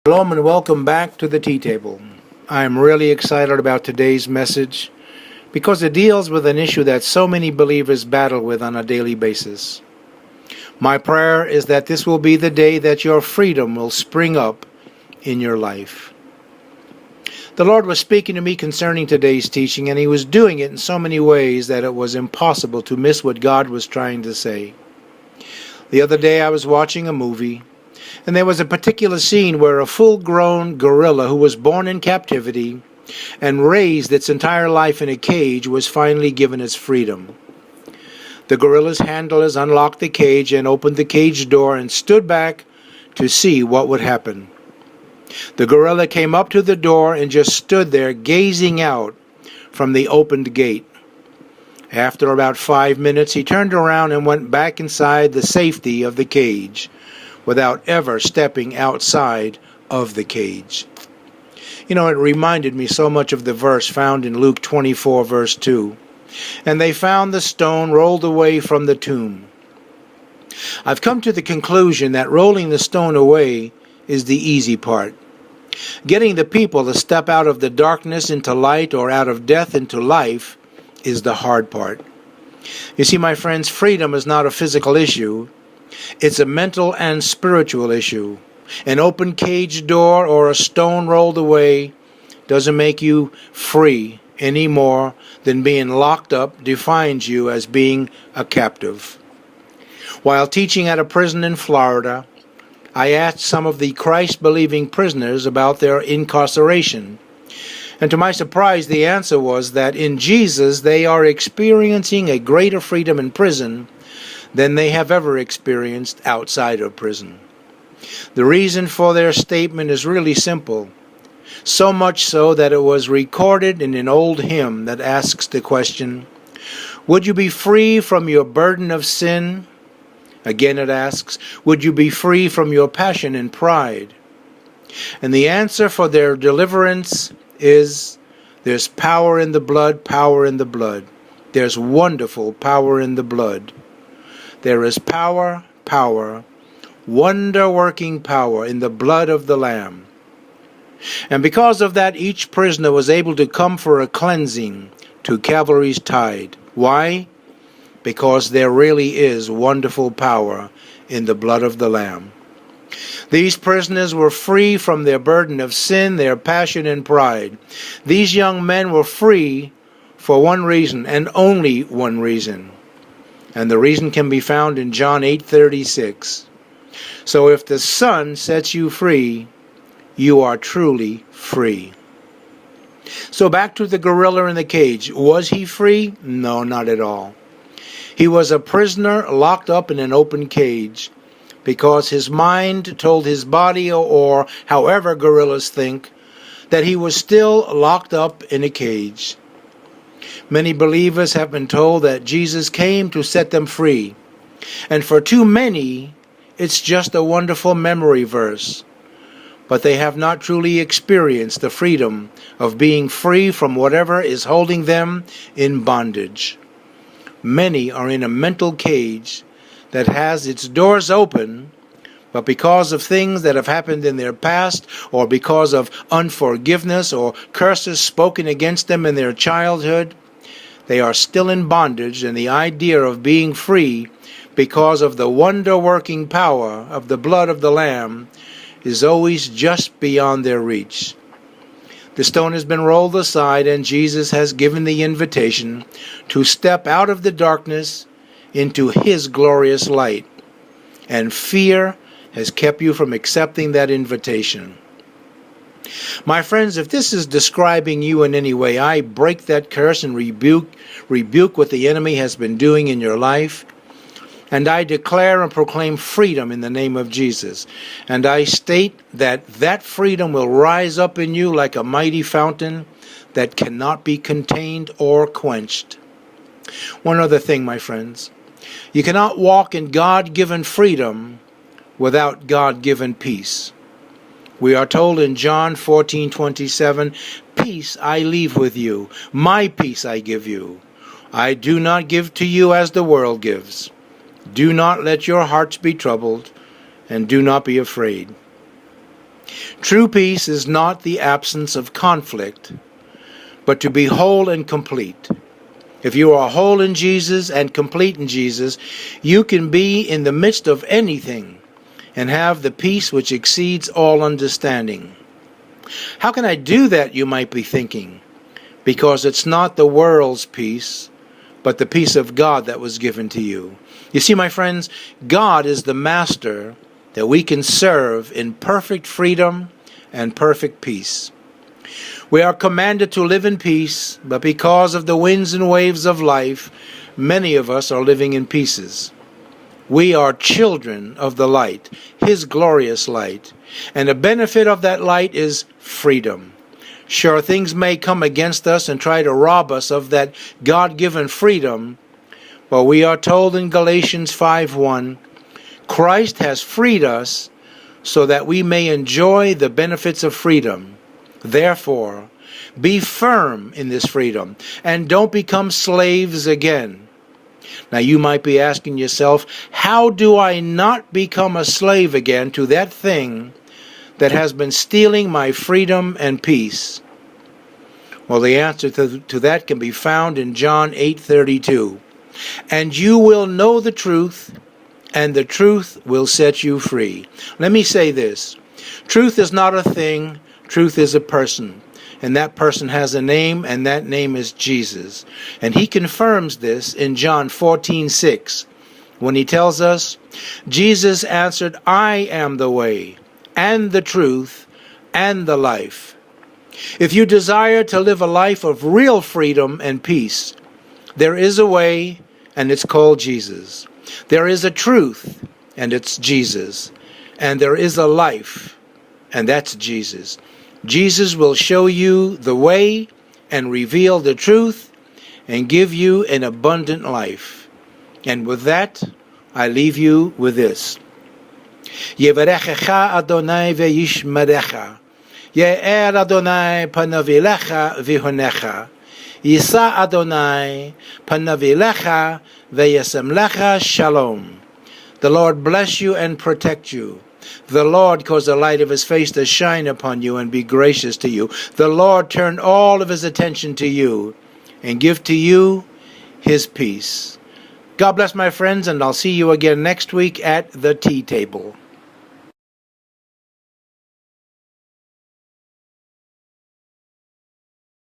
Shalom and welcome back to the Tea Table. I am really excited about today's message because it deals with an issue that so many believers battle with on a daily basis. My prayer is that this will be the day that your freedom will spring up in your life. The Lord was speaking to me concerning today's teaching, and He was doing it in so many ways that it was impossible to miss what God was trying to say. The other day I was watching a movie, and there was a particular scene where a full-grown gorilla who was born in captivity and raised its entire life in a cage was finally given its freedom. The gorilla's handlers unlocked the cage and opened the cage door and stood back to see what would happen. The gorilla came up to the door and just stood there gazing out from the opened gate. After about 5 minutes, he turned around and went back inside the safety of the cage, without ever stepping outside of the cage. You know, it reminded me so much of the verse found in Luke 24, verse 2. And they found the stone rolled away from the tomb. I've come to the conclusion that rolling the stone away is the easy part. Getting the people to step out of the darkness into light or out of death into life is the hard part. You see, my friends, freedom is not a physical issue. It's a mental and spiritual issue. An open cage door or a stone rolled away doesn't make you free any more than being locked up defines you as being a captive. While teaching at a prison in Florida, I asked some of the Christ-believing prisoners about their incarceration. And to my surprise, the answer was that in Jesus they are experiencing a greater freedom in prison than they have ever experienced outside of prison. The reason for their statement is really simple, so much so that it was recorded in an old hymn that asks the question, would you be free from your burden of sin? Again it asks, would you be free from your passion and pride? And the answer for their deliverance is, there's power in the blood, power in the blood. There's wonderful power in the blood. There is power, wonder-working power in the blood of the Lamb. And because of that, each prisoner was able to come for a cleansing to Calvary's tide. Why? Because there really is wonderful power in the blood of the Lamb. These prisoners were free from their burden of sin, their passion and pride. These young men were free for one reason, and only one reason. And the reason can be found in John 8:36. So if the Son sets you free, you are truly free. So back to the gorilla in the cage. Was he free? No, not at all. He was a prisoner locked up in an open cage because his mind told his body, or however gorillas think, that he was still locked up in a cage. Many believers have been told that Jesus came to set them free. And for too many, it's just a wonderful memory verse. But they have not truly experienced the freedom of being free from whatever is holding them in bondage. Many are in a mental cage that has its doors open, but because of things that have happened in their past, or because of unforgiveness or curses spoken against them in their childhood, they are still in bondage, and the idea of being free because of the wonder-working power of the blood of the Lamb is always just beyond their reach. The stone has been rolled aside, and Jesus has given the invitation to step out of the darkness into His glorious light. And fear has kept you from accepting that invitation. My friends, if this is describing you in any way, I break that curse and rebuke what the enemy has been doing in your life. And I declare and proclaim freedom in the name of Jesus. And I state that that freedom will rise up in you like a mighty fountain that cannot be contained or quenched. One other thing, my friends. You cannot walk in God-given freedom without God-given peace. We are told in John 14:27, peace I leave with you, my peace I give you. I do not give to you as the world gives. Do not let your hearts be troubled, and do not be afraid. True peace is not the absence of conflict, but to be whole and complete. If you are whole in Jesus and complete in Jesus, you can be in the midst of anything and have the peace which exceeds all understanding. How can I do that, you might be thinking? Because it's not the world's peace, but the peace of God that was given to you. You see, my friends, God is the master that we can serve in perfect freedom and perfect peace. We are commanded to live in peace, but because of the winds and waves of life, many of us are living in pieces. We are children of the light, His glorious light, and the benefit of that light is freedom. Sure, things may come against us and try to rob us of that God-given freedom, but we are told in Galatians 5:1, Christ has freed us so that we may enjoy the benefits of freedom. Therefore, be firm in this freedom and don't become slaves again. Now you might be asking yourself, how do I not become a slave again to that thing that has been stealing my freedom and peace? Well, the answer to that can be found in John 8:32. And you will know the truth, and the truth will set you free. Let me say this. Truth is not a thing. Truth is a person. And that person has a name, and that name is Jesus. And He confirms this in John 14:6, when He tells us, Jesus answered, I am the way, and the truth, and the life. If you desire to live a life of real freedom and peace, there is a way, and it's called Jesus. There is a truth, and it's Jesus. And there is a life, and that's Jesus. Jesus will show you the way and reveal the truth and give you an abundant life. And with that, I leave you with this. Yevarechecha Adonai ve'yishmerecha. Ye'er Adonai panav elecha v'honecha. Yisa Adonai panav elecha ve'yasemlecha shalom. The Lord bless you and protect you. The Lord cause the light of His face to shine upon you and be gracious to you. The Lord turn all of His attention to you and give to you His peace. God bless, my friends, and I'll see you again next week at the tea table.